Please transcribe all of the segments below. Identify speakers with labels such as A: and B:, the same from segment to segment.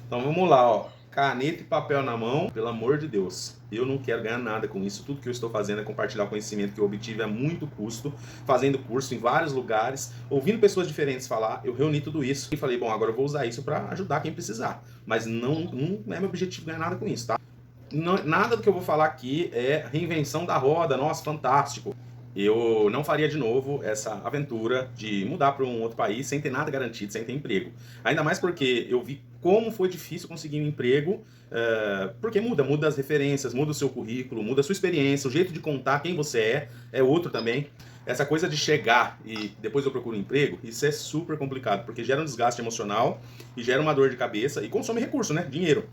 A: Então vamos lá, ó. Caneta e papel na mão, pelo amor de Deus. Eu não quero ganhar nada com isso. Tudo que eu estou fazendo é compartilhar o conhecimento que eu obtive a muito custo, fazendo curso em vários lugares, ouvindo pessoas diferentes falar. Eu reuni tudo isso e falei, bom, agora eu vou usar isso para ajudar quem precisar. Mas não é meu objetivo ganhar nada com isso, tá? Não, nada do que eu vou falar aqui é reinvenção da roda, nossa, fantástico. Eu não faria de novo essa aventura de mudar para um outro país sem ter nada garantido, sem ter emprego. Ainda mais porque eu vi como foi difícil conseguir um emprego, porque muda as referências, muda o seu currículo, muda a sua experiência, o jeito de contar quem você é outro também. Essa coisa de chegar e depois eu procuro um emprego, isso é super complicado, porque gera um desgaste emocional e gera uma dor de cabeça e consome recurso, né? Dinheiro.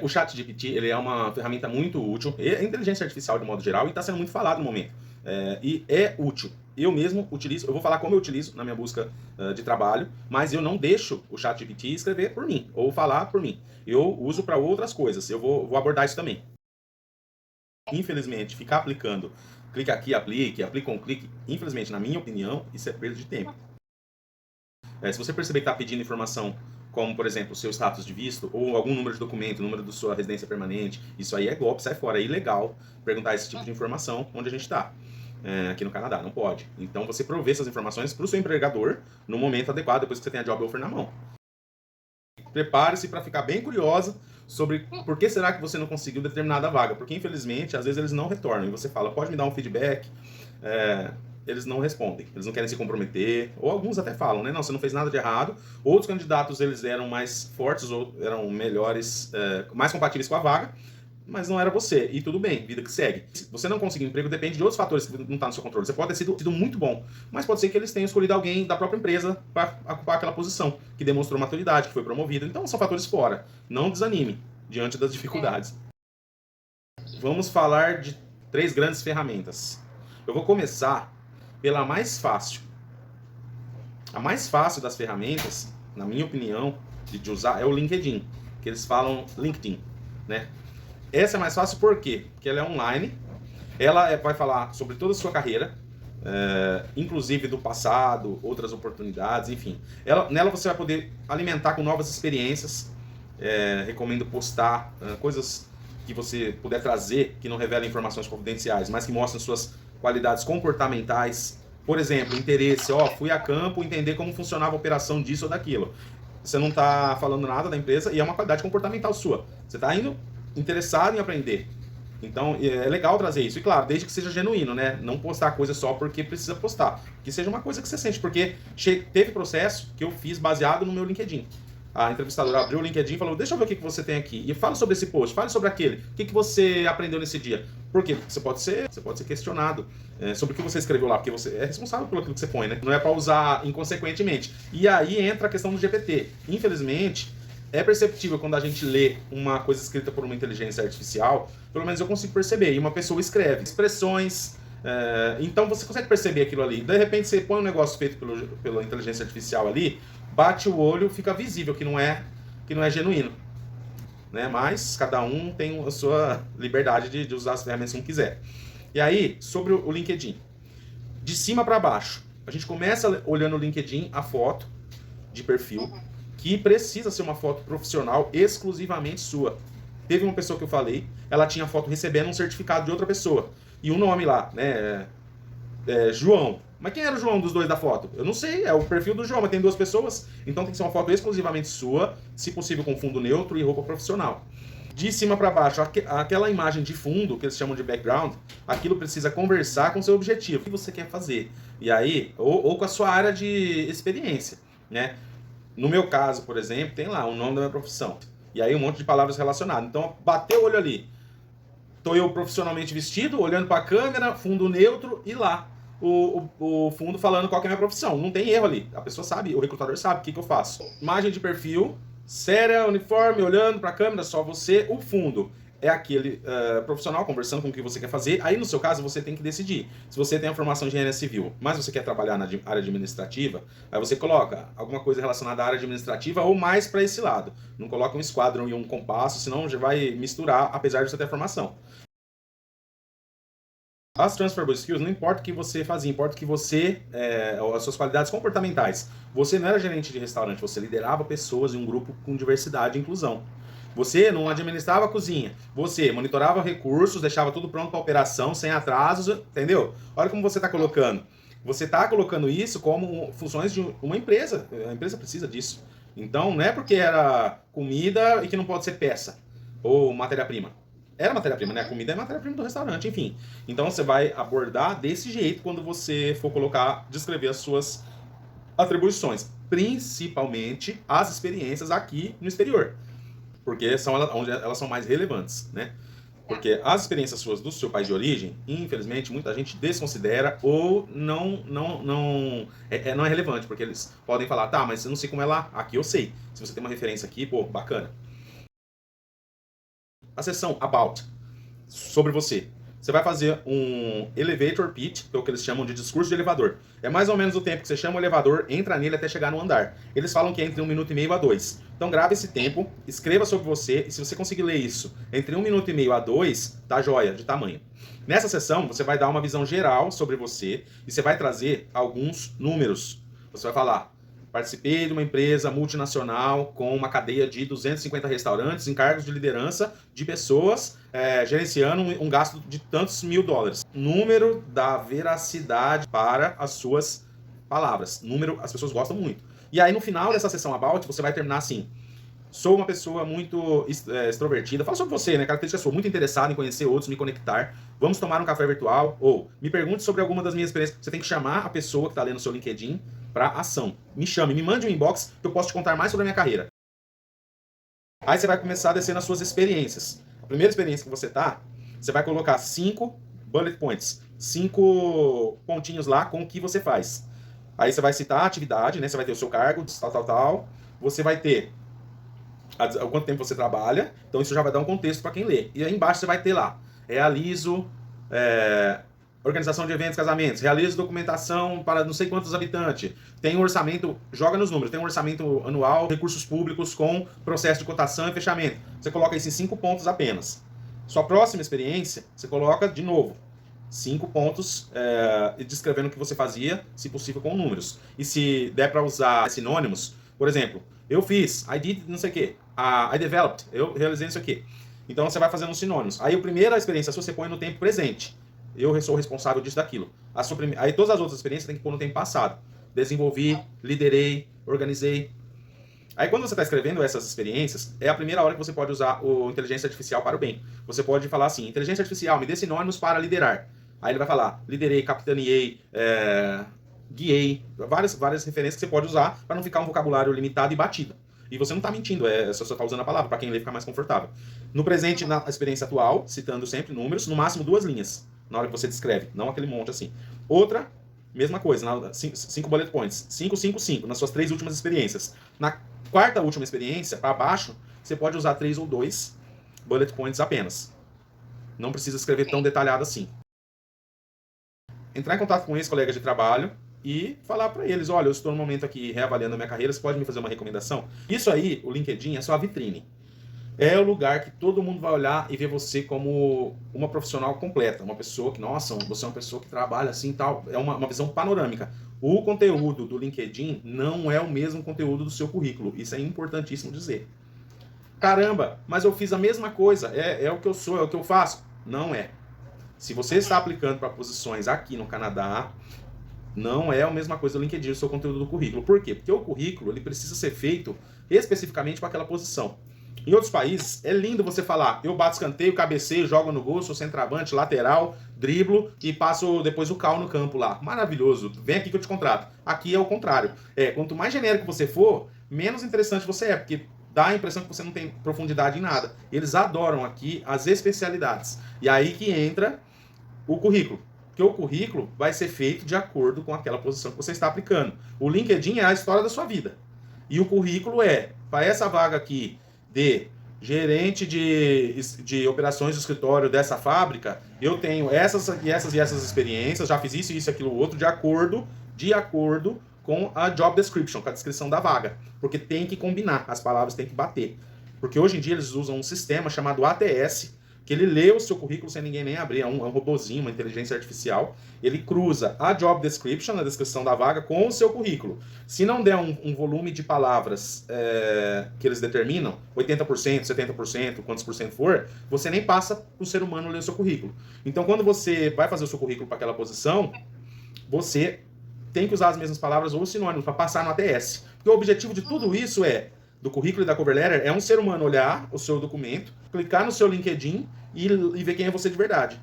A: O ChatGPT ele é uma ferramenta muito útil, é inteligência artificial de modo geral, e está sendo muito falado no momento. E é útil. Eu mesmo utilizo, eu vou falar como eu utilizo na minha busca de trabalho, mas eu não deixo o ChatGPT escrever por mim, ou falar por mim. Eu uso para outras coisas, eu vou abordar isso também. Infelizmente, ficar aplicando, clica aqui, aplique, aplica um clique, infelizmente, na minha opinião, isso é perda de tempo. Se você perceber que está pedindo informação, como, por exemplo, o seu status de visto, ou algum número de documento, número da sua residência permanente, isso aí é golpe, sai fora, é ilegal perguntar esse tipo de informação onde a gente está. Aqui no Canadá, não pode. Então você provê essas informações para o seu empregador no momento adequado, depois que você tem a job offer na mão. Prepare-se para ficar bem curiosa sobre por que será que você não conseguiu determinada vaga, porque infelizmente às vezes eles não retornam e você fala, pode me dar um feedback? Eles não respondem, eles não querem se comprometer, ou alguns até falam, né, não, você não fez nada de errado. Outros candidatos eles eram mais fortes ou eram melhores, mais compatíveis com a vaga, mas não era você, e tudo bem, vida que segue. Se você não conseguir emprego, depende de outros fatores que não estão no seu controle. Você pode ter sido muito bom, mas pode ser que eles tenham escolhido alguém da própria empresa para ocupar aquela posição, que demonstrou maturidade, que foi promovido. Então são fatores fora. Não desanime diante das dificuldades. Vamos falar de 3 grandes ferramentas. Eu vou começar pela mais fácil. A mais fácil das ferramentas, na minha opinião, de usar é o LinkedIn, que eles falam LinkedIn, né? Essa é mais fácil por quê? Porque ela é online, ela vai falar sobre toda a sua carreira, inclusive do passado, outras oportunidades, enfim. Nela você vai poder alimentar com novas experiências, recomendo postar coisas que você puder trazer, que não revelem informações confidenciais, mas que mostrem suas qualidades comportamentais. Por exemplo, interesse, fui a campo entender como funcionava a operação disso ou daquilo. Você não está falando nada da empresa e é uma qualidade comportamental sua. Você está indo interessado em aprender. Então é legal trazer isso. E claro, desde que seja genuíno, né? Não postar coisa só porque precisa postar. Que seja uma coisa que você sente. Porque teve processo que eu fiz baseado no meu LinkedIn. A entrevistadora abriu o LinkedIn e falou, deixa eu ver o que você tem aqui. E fala sobre esse post, fale sobre aquele. O que você aprendeu nesse dia? Por quê? Porque você pode ser questionado sobre o que você escreveu lá, porque você é responsável por aquilo que você põe, né? Não é para usar inconsequentemente. E aí entra a questão do GPT. Infelizmente, é perceptível quando a gente lê uma coisa escrita por uma inteligência artificial, pelo menos eu consigo perceber, e uma pessoa escreve expressões, então você consegue perceber aquilo ali. De repente você põe um negócio feito pela inteligência artificial ali, bate o olho, fica visível que não é genuíno. Né? Mas cada um tem a sua liberdade de usar as ferramentas como quiser. E aí, sobre o LinkedIn. De cima para baixo, a gente começa olhando o LinkedIn, a foto de perfil, que precisa ser uma foto profissional exclusivamente sua. Teve uma pessoa que eu falei, ela tinha foto recebendo um certificado de outra pessoa. E o nome lá, né? João. Mas quem era o João dos dois da foto? Eu não sei, é o perfil do João, mas tem 2 pessoas. Então tem que ser uma foto exclusivamente sua, se possível com fundo neutro e roupa profissional. De cima para baixo, aquela imagem de fundo, que eles chamam de background, aquilo precisa conversar com o seu objetivo. O que você quer fazer? E aí, ou com a sua área de experiência, né? No meu caso, por exemplo, tem lá o nome da minha profissão. E aí um monte de palavras relacionadas. Então, bateu o olho ali. Estou eu profissionalmente vestido, olhando para a câmera, fundo neutro e lá o fundo falando qual que é a minha profissão. Não tem erro ali. A pessoa sabe, o recrutador sabe o que eu faço. Imagem de perfil, séria, uniforme, olhando para a câmera, só você. O fundo é aquele profissional conversando com o que você quer fazer. Aí, no seu caso, você tem que decidir. Se você tem a formação de engenharia civil, mas você quer trabalhar na área administrativa, aí você coloca alguma coisa relacionada à área administrativa ou mais para esse lado. Não coloca um esquadrão e um compasso, senão já vai misturar, apesar de você ter a formação. As transferable skills, não importa o que você fazia, importa o que você, as suas qualidades comportamentais. Você não era gerente de restaurante, você liderava pessoas em um grupo com diversidade e inclusão. Você não administrava a cozinha, você monitorava recursos, deixava tudo pronto para operação, sem atrasos, entendeu? Olha como você está colocando. Você está colocando isso como funções de uma empresa. A empresa precisa disso. Então, não é porque era comida e que não pode ser peça ou matéria-prima. Era matéria-prima, né? A comida é matéria-prima do restaurante, enfim. Então você vai abordar desse jeito quando você for colocar, descrever as suas atribuições, principalmente as experiências aqui no exterior, porque são onde elas são mais relevantes, né? Porque as experiências suas do seu país de origem, infelizmente, muita gente desconsidera ou não é relevante, porque eles podem falar, tá, mas eu não sei como é lá, aqui eu sei. Se você tem uma referência aqui, pô, bacana. A seção About, sobre você. Você vai fazer um elevator pitch, que é o que eles chamam de discurso de elevador. É mais ou menos o tempo que você chama o elevador, entra nele até chegar no andar. Eles falam que é entre 1 minuto e meio a 2. Então grave esse tempo, escreva sobre você, e se você conseguir ler isso entre 1 minuto e meio a 2, tá joia, de tamanho. Nessa sessão, você vai dar uma visão geral sobre você, e você vai trazer alguns números. Você vai falar, participei de uma empresa multinacional com uma cadeia de 250 restaurantes em cargos de liderança de pessoas gerenciando um gasto de tantos $1.000. Número da veracidade para as suas palavras. Número, as pessoas gostam muito. E aí no final dessa sessão About, você vai terminar assim. Sou uma pessoa muito extrovertida. Fala sobre você, né? Característica sua, muito interessada em conhecer outros, me conectar. Vamos tomar um café virtual. Ou me pergunte sobre alguma das minhas experiências. Você tem que chamar a pessoa que está lendo o seu LinkedIn para ação. Me chame, me mande um inbox que eu posso te contar mais sobre a minha carreira. Aí você vai começar a descer nas suas experiências. A primeira experiência que você tá, você vai colocar 5 bullet points, 5 pontinhos lá com o que você faz. Aí você vai citar a atividade, né? Você vai ter o seu cargo, tal. Você vai ter há quanto tempo você trabalha, então isso já vai dar um contexto para quem lê. E aí embaixo você vai ter lá, realizo organização de eventos, casamentos, realizo documentação para não sei quantos habitantes, tem um orçamento, joga nos números, tem um orçamento anual, recursos públicos com processo de cotação e fechamento. Você coloca esses 5 pontos apenas. Sua próxima experiência, você coloca de novo 5 pontos descrevendo o que você fazia, se possível com números. E se der para usar sinônimos, por exemplo, eu fiz, I did não sei o quê, I developed, eu realizei isso aqui. Então você vai fazendo os sinônimos. Aí a primeira experiência você põe no tempo presente. Eu sou responsável disso, daquilo. Aí todas as outras experiências tem que pôr no tempo passado. Desenvolvi, liderei, organizei. Aí quando você está escrevendo essas experiências, é a primeira hora que você pode usar o inteligência artificial para o bem. Você pode falar assim, inteligência artificial, me dê sinônimos para liderar. Aí ele vai falar, liderei, capitaneei, guiei, várias referências que você pode usar para não ficar um vocabulário limitado e batido. E você não está mentindo, você só está usando a palavra para quem lê ficar mais confortável. No presente, na experiência atual, citando sempre números, no máximo 2 linhas, na hora que você descreve, não aquele monte assim. Outra, mesma coisa, 5 bullet points, 5, nas suas 3 últimas experiências. Na quarta última experiência, para baixo, você pode usar 3 ou 2 bullet points apenas. Não precisa escrever tão detalhado assim. Entrar em contato com esse colega de trabalho e falar para eles, olha, eu estou no momento aqui reavaliando a minha carreira, você pode me fazer uma recomendação? Isso aí, o LinkedIn, é só a vitrine. É o lugar que todo mundo vai olhar e ver você como uma profissional completa, uma pessoa que, nossa, você é uma pessoa que trabalha assim e tal, é uma visão panorâmica. O conteúdo do LinkedIn não é o mesmo conteúdo do seu currículo, isso é importantíssimo dizer. Caramba, mas eu fiz a mesma coisa, é o que eu sou, é o que eu faço. Não é. Se você está aplicando para posições aqui no Canadá, não é a mesma coisa do LinkedIn, o seu conteúdo do currículo. Por quê? Porque o currículo ele precisa ser feito especificamente para aquela posição. Em outros países, é lindo você falar, eu bato escanteio, cabeceio, jogo no gol, sou centroavante, lateral, driblo e passo depois o cal no campo lá. Maravilhoso, vem aqui que eu te contrato. Aqui é o contrário. Quanto mais genérico você for, menos interessante você é, porque dá a impressão que você não tem profundidade em nada. Eles adoram aqui as especialidades. E aí que entra o currículo. Porque o currículo vai ser feito de acordo com aquela posição que você está aplicando. O LinkedIn é a história da sua vida. E o currículo para essa vaga aqui de gerente de operações do escritório dessa fábrica, eu tenho essas e essas experiências, já fiz isso, aquilo, outro, de acordo com a job description, com a descrição da vaga. Porque tem que combinar, as palavras têm que bater. Porque hoje em dia eles usam um sistema chamado ATS que ele lê o seu currículo sem ninguém nem abrir, é um robozinho, uma inteligência artificial, ele cruza a job description, a descrição da vaga, com o seu currículo. Se não der um volume de palavras que eles determinam, 80%, 70%, quantos por cento for, você nem passa para o ser humano ler o seu currículo. Então, quando você vai fazer o seu currículo para aquela posição, você tem que usar as mesmas palavras ou sinônimos para passar no ATS. Porque o objetivo de tudo isso do currículo e da cover letter, é um ser humano olhar o seu documento, clicar no seu LinkedIn e ver quem é você de verdade,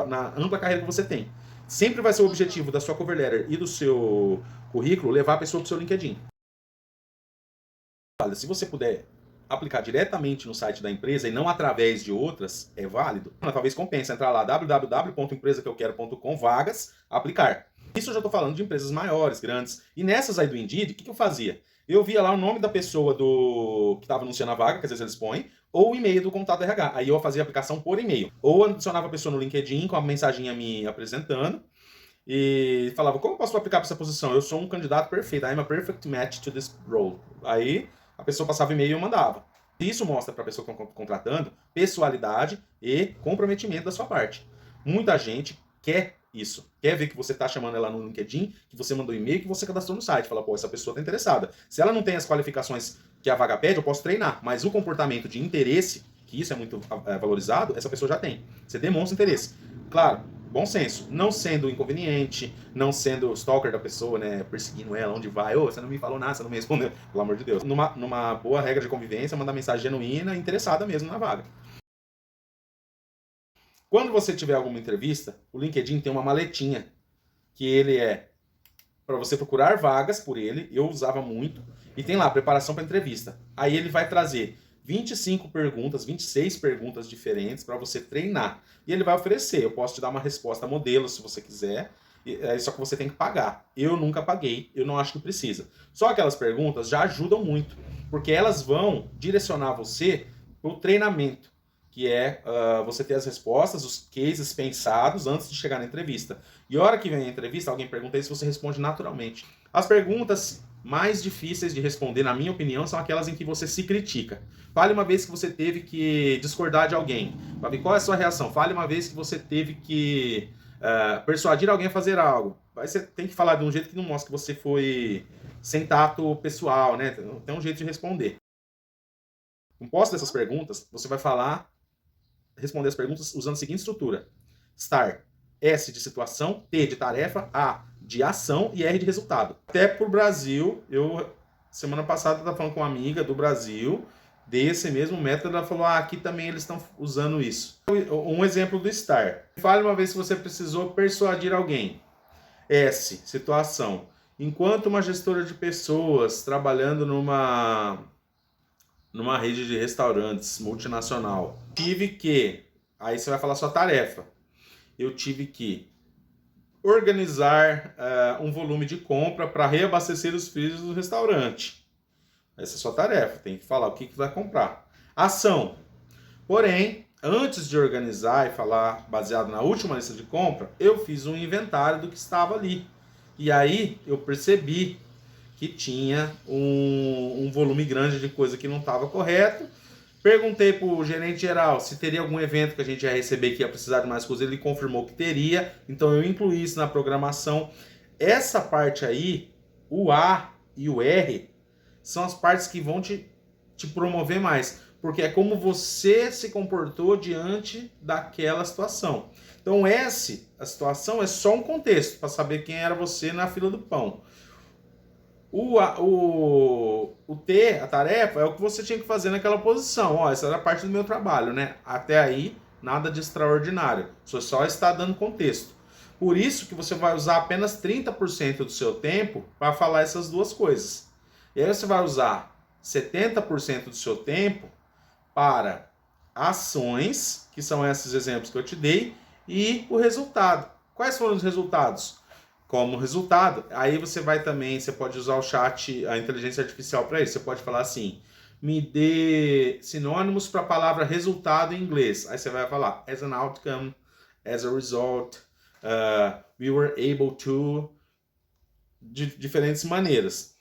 A: na ampla carreira que você tem. Sempre vai ser o objetivo da sua cover letter e do seu currículo levar a pessoa para o seu LinkedIn. Se você puder aplicar diretamente no site da empresa e não através de outras, é válido. Talvez compense entrar lá, www.empresaqueuquero.com, vagas, aplicar. Isso eu já estou falando de empresas maiores, grandes. E nessas aí do Indeed, o que eu fazia? Eu via lá o nome da pessoa que estava anunciando a vaga, que às vezes eles põem, ou o e-mail do contato RH. Aí eu fazia a aplicação por e-mail. Ou adicionava a pessoa no LinkedIn com a mensaginha me apresentando e falava, como eu posso aplicar para essa posição? Eu sou um candidato perfeito. I'm a perfect match to this role. Aí a pessoa passava e-mail e eu mandava. Isso mostra para a pessoa que está contratando pessoalidade e comprometimento da sua parte. Muita gente quer isso. Quer ver que você está chamando ela no LinkedIn, que você mandou e-mail, que você cadastrou no site. Fala, pô, essa pessoa está interessada. Se ela não tem as qualificações que a vaga pede, eu posso treinar. Mas o comportamento de interesse, que isso é muito valorizado, essa pessoa já tem. Você demonstra interesse. Claro, bom senso. Não sendo inconveniente, não sendo stalker da pessoa, né? Perseguindo ela, onde vai. Ô, você não me falou nada, você não me respondeu. Pelo amor de Deus. Numa boa regra de convivência, mandar mensagem genuína, interessada mesmo na vaga. Quando você tiver alguma entrevista, o LinkedIn tem uma maletinha, que ele é para você procurar vagas por ele, eu usava muito, e tem lá, preparação para entrevista. Aí ele vai trazer 25 perguntas, 26 perguntas diferentes para você treinar. E ele vai oferecer, eu posso te dar uma resposta modelo se você quiser, só que você tem que pagar. Eu nunca paguei, eu não acho que precisa. Só aquelas perguntas já ajudam muito, porque elas vão direcionar você para o treinamento, que é você ter as respostas, os cases pensados antes de chegar na entrevista. E a hora que vem a entrevista, alguém pergunta isso, você responde naturalmente. As perguntas mais difíceis de responder, na minha opinião, são aquelas em que você se critica. Fale uma vez que você teve que discordar de alguém. Para ver qual é a sua reação. Fale uma vez que você teve que persuadir alguém a fazer algo. Aí você tem que falar de um jeito que não mostra que você foi sem tato pessoal, né? Tem um jeito de responder. Composto dessas perguntas, você vai responder as perguntas usando a seguinte estrutura: STAR, S de situação, T de tarefa, A de ação e R de resultado. Até pro Brasil, semana passada estava falando com uma amiga do Brasil, desse mesmo método, ela falou, aqui também eles estão usando isso. Um exemplo do STAR. Fale uma vez se você precisou persuadir alguém. S, situação. Enquanto uma gestora de pessoas trabalhando numa rede de restaurantes multinacional, aí você vai falar sua tarefa, eu tive que organizar um volume de compra para reabastecer os freezers do restaurante. Essa é a sua tarefa, tem que falar o que vai comprar. Ação. Porém, antes de organizar e falar baseado na última lista de compra, eu fiz um inventário do que estava ali. E aí eu percebi que tinha um volume grande de coisa que não estava correto. Perguntei para o gerente geral se teria algum evento que a gente ia receber que ia precisar de mais coisa. Ele confirmou que teria, então eu incluí isso na programação. Essa parte aí, o A e o R, são as partes que vão te promover mais, porque é como você se comportou diante daquela situação. Então a situação é só um contexto, para saber quem era você na fila do pão. O T, a tarefa, é o que você tinha que fazer naquela posição. Essa era a parte do meu trabalho, né? Até aí, nada de extraordinário. Você só está dando contexto. Por isso que você vai usar apenas 30% do seu tempo para falar essas duas coisas. E aí você vai usar 70% do seu tempo para ações, que são esses exemplos que eu te dei, e o resultado. Quais foram os resultados? Como resultado, aí você pode usar o chat, a inteligência artificial para isso. Você pode falar assim, me dê sinônimos para a palavra resultado em inglês. Aí você vai falar, as an outcome, as a result, we were able to, de diferentes maneiras.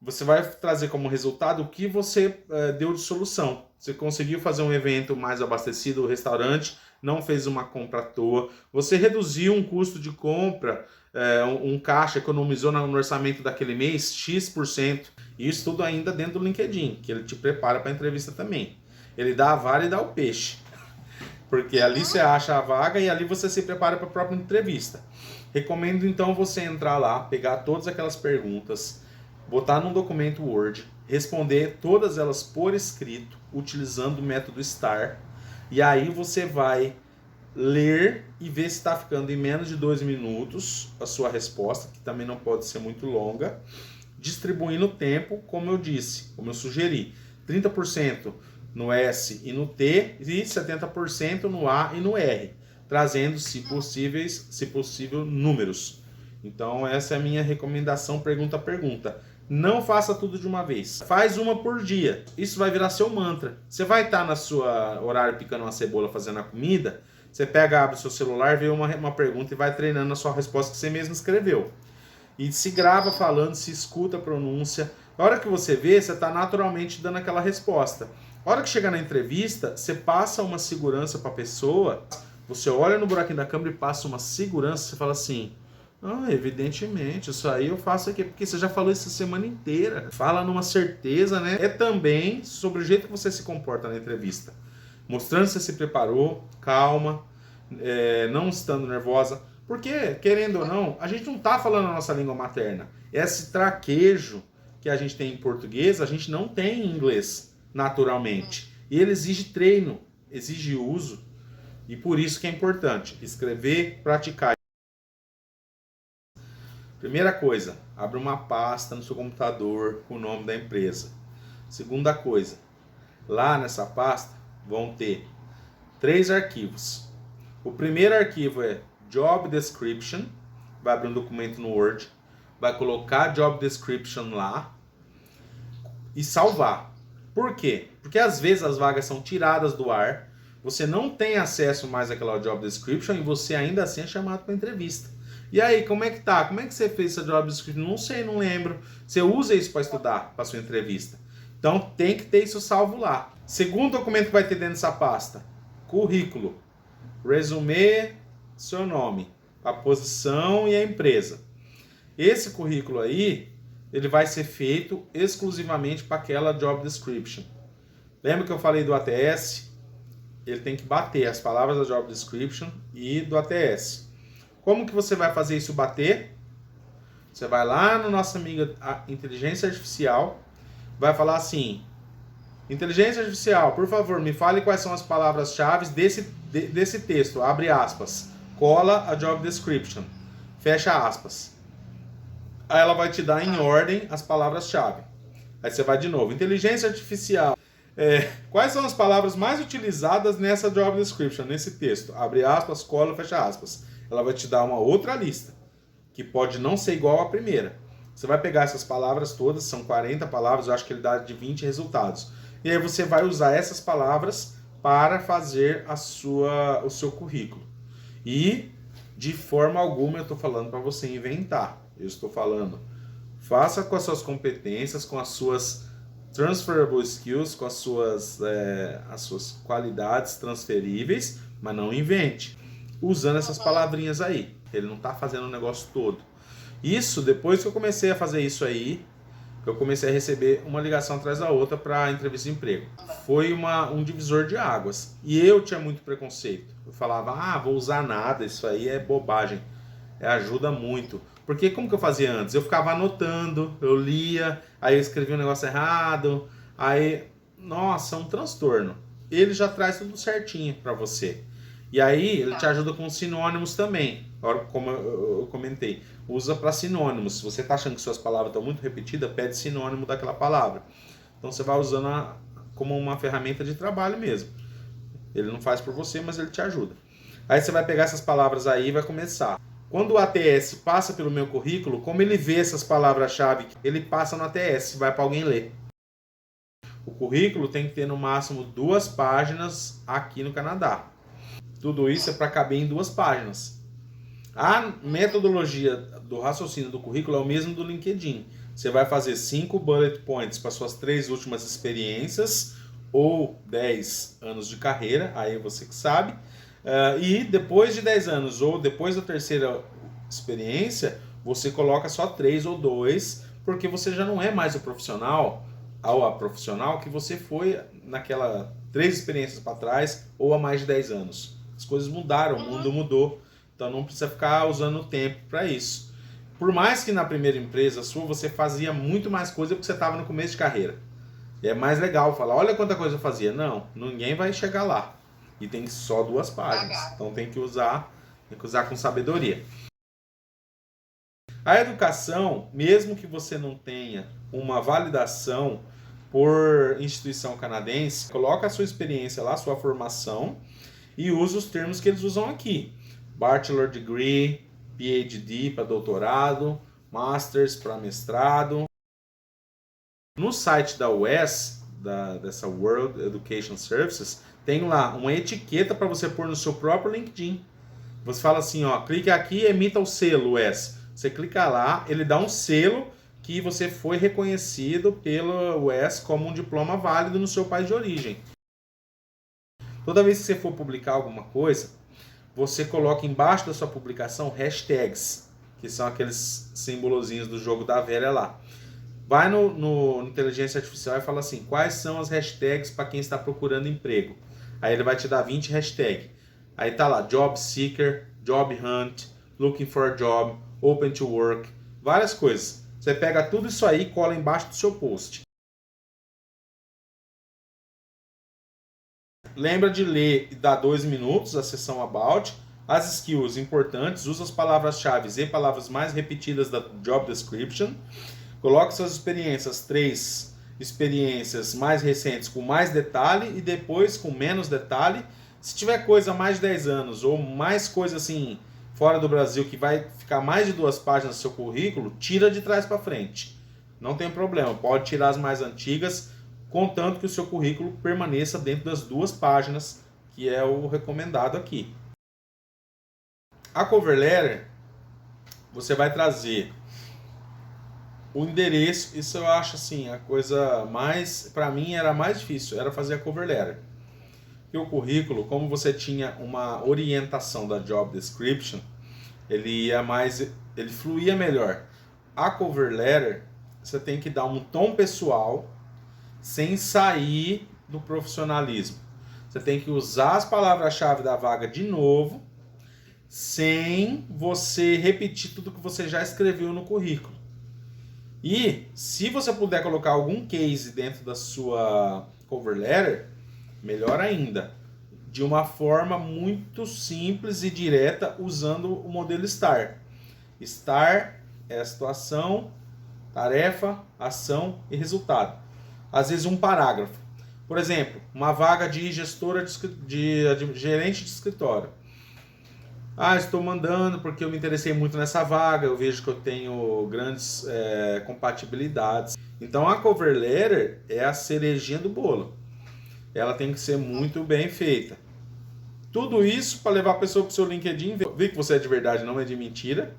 A: você vai trazer como resultado o que você deu de solução. Você conseguiu fazer um evento mais abastecido, o restaurante não fez uma compra à toa, você reduziu um custo de compra, um caixa economizou no orçamento daquele mês X%. Isso tudo ainda dentro do LinkedIn, que ele te prepara para a entrevista também. Ele dá a vara e dá o peixe. Porque ali você acha a vaga e ali você se prepara para a própria entrevista. Recomendo então você entrar lá, pegar todas aquelas perguntas, botar num documento Word, responder todas elas por escrito, utilizando o método STAR. E aí você vai ler e ver se está ficando em menos de 2 minutos a sua resposta, que também não pode ser muito longa, distribuindo o tempo, como eu disse, como eu sugeri, 30% no S e no T e 70% no A e no R, trazendo, se possível, números. Então essa é a minha recomendação, pergunta a pergunta. Não faça tudo de uma vez. Faz uma por dia. Isso vai virar seu mantra. Você vai estar na sua horário picando uma cebola, fazendo a comida, você pega, abre o seu celular, vê uma pergunta e vai treinando a sua resposta que você mesmo escreveu. E se grava falando, se escuta a pronúncia. Na hora que você vê, você está naturalmente dando aquela resposta. Na hora que chegar na entrevista, você passa uma segurança para a pessoa, você olha no buraquinho da câmera e passa uma segurança, você fala assim, evidentemente, isso aí eu faço aqui, porque você já falou isso a semana inteira. Fala numa certeza, né? É também sobre o jeito que você se comporta na entrevista. Mostrando que você se preparou, calma, não estando nervosa. Porque, querendo ou não, a gente não está falando a nossa língua materna. Esse traquejo que a gente tem em português, a gente não tem em inglês, naturalmente. E ele exige treino, exige uso. E por isso que é importante escrever, praticar. Primeira coisa, abre uma pasta no seu computador com o nome da empresa. Segunda coisa, lá nessa pasta vão ter 3 arquivos. O primeiro arquivo é Job Description, vai abrir um documento no Word, vai colocar Job Description lá e salvar. Por quê? Porque às vezes as vagas são tiradas do ar, você não tem acesso mais àquela Job Description e você ainda assim é chamado para entrevista. E aí, como é que tá? Como é que você fez essa Job Description? Não sei, não lembro. Você usa isso para estudar, para sua entrevista. Então tem que ter isso salvo lá. Segundo documento que vai ter dentro dessa pasta, currículo, resumê, seu nome, a posição e a empresa. Esse currículo aí, ele vai ser feito exclusivamente para aquela job description. Lembra que eu falei do ATS? Ele tem que bater as palavras da job description e do ATS. Como que você vai fazer isso bater? Você vai lá no nossa amiga inteligência artificial, vai falar assim, inteligência artificial, por favor, me fale quais são as palavras-chave desse texto, abre aspas, cola a job description, fecha aspas. Aí ela vai te dar em ordem as palavras-chave. Aí você vai de novo, inteligência artificial, quais são as palavras mais utilizadas nessa job description, nesse texto, abre aspas, cola, fecha aspas. Ela vai te dar uma outra lista, que pode não ser igual à primeira. Você vai pegar essas palavras todas, são 40 palavras, eu acho que ele dá de 20 resultados. E aí você vai usar essas palavras para fazer o seu currículo. E de forma alguma eu estou falando para você inventar. Eu estou falando, faça com as suas competências, com as suas transferable skills, com as suas qualidades transferíveis, mas não invente. Usando essas palavrinhas aí. Ele não está fazendo o negócio todo. Isso, depois que eu comecei a fazer isso aí, eu comecei a receber uma ligação atrás da outra para entrevista de emprego. Foi um divisor de águas. E eu tinha muito preconceito. Eu falava, vou usar nada, isso aí é bobagem. Ajuda muito. Porque como que eu fazia antes? Eu ficava anotando, eu lia, aí eu escrevia um negócio errado, aí, nossa, um transtorno. Ele já traz tudo certinho para você. E aí ele te ajuda com sinônimos também, como eu comentei. Usa para sinônimos. Se você está achando que suas palavras estão muito repetidas, pede sinônimo daquela palavra. Então você vai usando como uma ferramenta de trabalho mesmo. Ele não faz por você, mas ele te ajuda. Aí você vai pegar essas palavras aí e vai começar. Quando o ATS passa pelo meu currículo, como ele vê essas palavras-chave, ele passa no ATS, vai para alguém ler. O currículo tem que ter no máximo 2 páginas aqui no Canadá. Tudo isso é para caber em 2 páginas. A metodologia do raciocínio do currículo é o mesmo do LinkedIn. Você vai fazer 5 bullet points para suas 3 últimas experiências ou 10 anos de carreira, aí você que sabe. E depois de 10 anos ou depois da terceira experiência, você coloca só 3 ou 2, porque você já não é mais o profissional ou a profissional que você foi naquela 3 experiências para trás ou há mais de 10 anos. As coisas mudaram, o mundo mudou, então não precisa ficar usando o tempo para isso. Por mais que na primeira empresa sua você fazia muito mais coisa porque você estava no começo de carreira. E é mais legal falar, olha quanta coisa eu fazia. Não, ninguém vai chegar lá. E tem só 2 páginas. Então tem que usar com sabedoria. A educação, mesmo que você não tenha uma validação por instituição canadense, coloca a sua experiência lá, sua formação, e usa os termos que eles usam aqui. Bachelor Degree, PhD para doutorado, Masters para mestrado. No site da UES, dessa World Education Services, tem lá uma etiqueta para você pôr no seu próprio LinkedIn. Você fala assim, ó, clique aqui e emita o selo UES. Você clica lá, ele dá um selo que você foi reconhecido pela UES como um diploma válido no seu país de origem. Toda vez que você for publicar alguma coisa, você coloca embaixo da sua publicação hashtags, que são aqueles simbolozinhos do jogo da velha lá. Vai no Inteligência Artificial e fala assim, quais são as hashtags para quem está procurando emprego? Aí ele vai te dar 20 hashtags. Aí tá lá, Job Seeker, Job Hunt, Looking for a Job, Open to Work, várias coisas. Você pega tudo isso aí e cola embaixo do seu post. Lembra de ler e dar 2 minutos a seção About, as skills importantes, usa as palavras-chave e palavras mais repetidas da Job Description, coloque suas experiências, 3 experiências mais recentes com mais detalhe e depois com menos detalhe. Se tiver coisa mais de 10 anos ou mais coisa assim fora do Brasil que vai ficar mais de 2 páginas do seu currículo, tira de trás para frente. Não tem problema, pode tirar as mais antigas, contanto que o seu currículo permaneça dentro das 2 páginas, que é o recomendado aqui. A cover letter, você vai trazer o endereço. Isso eu acho assim, a coisa mais, para mim era mais difícil, era fazer a cover letter. E o currículo, como você tinha uma orientação da job description, ele fluía melhor. A cover letter, você tem que dar um tom pessoal, sem sair do profissionalismo. Você tem que usar as palavras-chave da vaga de novo, sem você repetir tudo que você já escreveu no currículo. E se você puder colocar algum case dentro da sua cover letter, melhor ainda, de uma forma muito simples e direta, usando o modelo STAR. STAR é a situação, tarefa, ação e resultado. Às vezes um parágrafo. Por exemplo, uma vaga de gestora de gerente de escritório. Estou mandando porque eu me interessei muito nessa vaga, eu vejo que eu tenho grandes compatibilidades. Então a cover letter é a cerejinha do bolo. Ela tem que ser muito bem feita. Tudo isso para levar a pessoa para o seu LinkedIn, ver que você é de verdade, não é de mentira,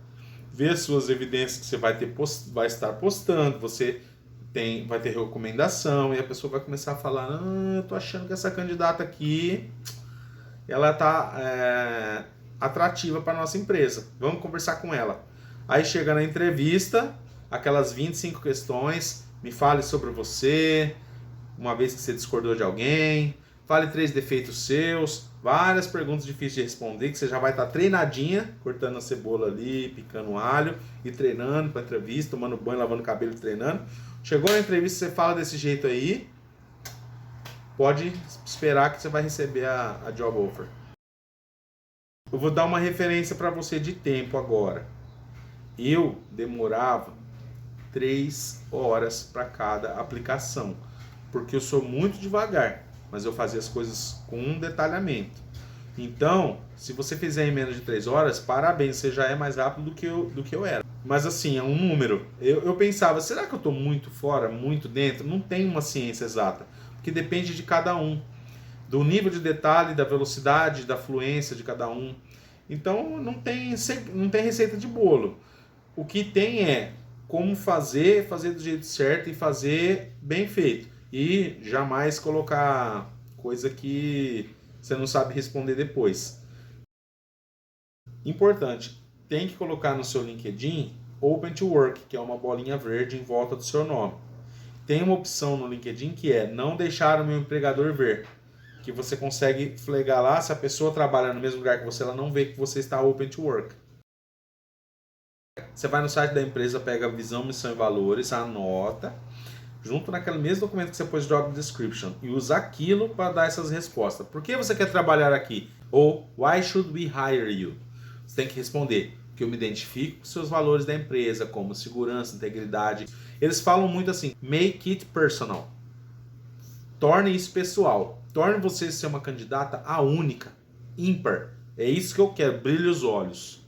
A: ver as suas evidências que você vai estar postando, você vai ter recomendação, e a pessoa vai começar a falar, eu tô achando que essa candidata aqui, ela tá atrativa para nossa empresa, vamos conversar com ela. Aí chega na entrevista, aquelas 25 questões, me fale sobre você, uma vez que você discordou de alguém, fale 3 defeitos seus, várias perguntas difíceis de responder, que você já vai estar treinadinha, cortando a cebola ali, picando alho, e treinando para a entrevista, tomando banho, lavando o cabelo e treinando. Chegou na entrevista, você fala desse jeito aí, pode esperar que você vai receber a job offer. Eu vou dar uma referência para você de tempo agora. Eu demorava 3 horas para cada aplicação, porque eu sou muito devagar, mas eu fazia as coisas com um detalhamento. Então, se você fizer em menos de 3 horas, parabéns, você já é mais rápido do que eu era. Mas assim, é um número. Eu pensava, será que eu estou muito fora, muito dentro? Não tem uma ciência exata, porque depende de cada um. Do nível de detalhe, da velocidade, da fluência de cada um. Então, não tem receita de bolo. O que tem é como fazer do jeito certo e fazer bem feito. E jamais colocar coisa que você não sabe responder depois. Importante, tem que colocar no seu LinkedIn Open to Work, que é uma bolinha verde em volta do seu nome. Tem uma opção no LinkedIn que é não deixar o meu empregador ver, que você consegue flegar lá, se a pessoa trabalha no mesmo lugar que você, ela não vê que você está Open to Work. Você vai no site da empresa, pega a visão, missão e valores, anota, junto naquele mesmo documento que você pôs Job Description, e usa aquilo para dar essas respostas. Por que você quer trabalhar aqui? Ou Why should we hire you? Você tem que responder que eu me identifico com seus valores da empresa, como segurança, integridade. Eles falam muito assim, make it personal. Torne isso pessoal. Torne você ser uma candidata a única, ímpar. É isso que eu quero, brilhe os olhos.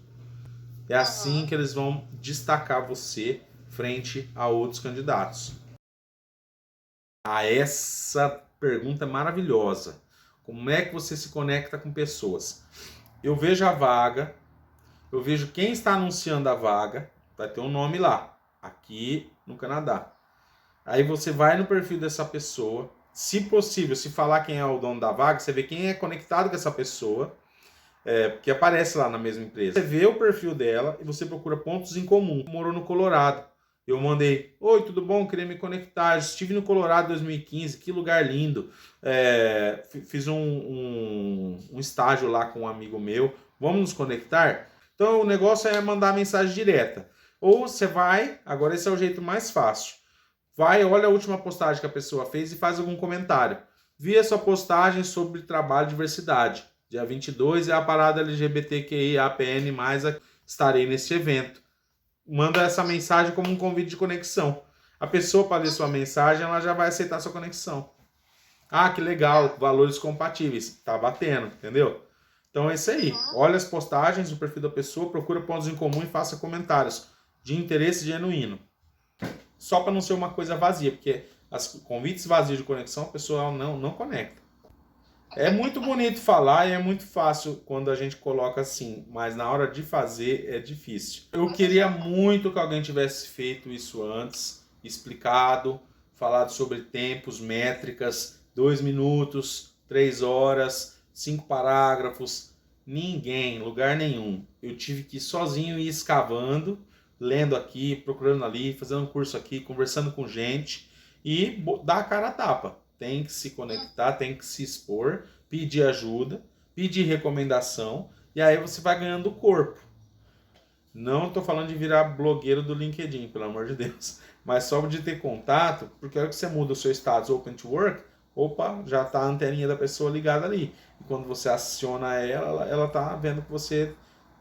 A: É assim que eles vão destacar você frente a outros candidatos. Essa pergunta é maravilhosa. Como é que você se conecta com pessoas? Eu vejo a vaga, eu vejo quem está anunciando a vaga, vai ter um nome lá, aqui no Canadá. Aí você vai no perfil dessa pessoa, se possível, se falar quem é o dono da vaga, você vê quem é conectado com essa pessoa, que aparece lá na mesma empresa. Você vê o perfil dela e você procura pontos em comum. Morou no Colorado. Eu mandei, oi, tudo bom? Queria me conectar. Estive no Colorado em 2015, que lugar lindo. Fiz um estágio lá com um amigo meu. Vamos nos conectar? Então o negócio é mandar mensagem direta. Ou você vai, agora esse é o jeito mais fácil. Vai, olha a última postagem que a pessoa fez e faz algum comentário. Vi a sua postagem sobre trabalho e diversidade. Dia 22 é a parada LGBTQIAPN+, estarei neste evento. Manda essa mensagem como um convite de conexão. A pessoa, para ler sua mensagem, ela já vai aceitar sua conexão. Ah, que legal, valores compatíveis. Tá batendo, entendeu? Então é isso aí. Olha as postagens do perfil da pessoa, procura pontos em comum e faça comentários de interesse genuíno. Só para não ser uma coisa vazia, porque os convites vazios de conexão a pessoa não conecta. É muito bonito falar e é muito fácil quando a gente coloca assim, mas na hora de fazer é difícil. Eu queria muito que alguém tivesse feito isso antes, explicado, falado sobre tempos, métricas, 2 minutos, 3 horas, 5 parágrafos. Ninguém, lugar nenhum. Eu tive que ir sozinho ir escavando, lendo aqui, procurando ali, fazendo um curso aqui, conversando com gente e dar a cara a tapa. Tem que se conectar, tem que se expor, pedir ajuda, pedir recomendação, e aí você vai ganhando corpo. Não estou falando de virar blogueiro do LinkedIn, pelo amor de Deus, mas só de ter contato, porque a hora que você muda o seu status Open to Work, opa, já está a anteninha da pessoa ligada ali. E quando você aciona ela está vendo que você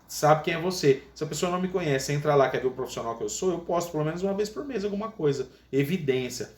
A: sabe quem é você. Se a pessoa não me conhece, entra lá, quer ver o profissional que eu sou, eu posto pelo menos uma vez por mês alguma coisa. Evidência.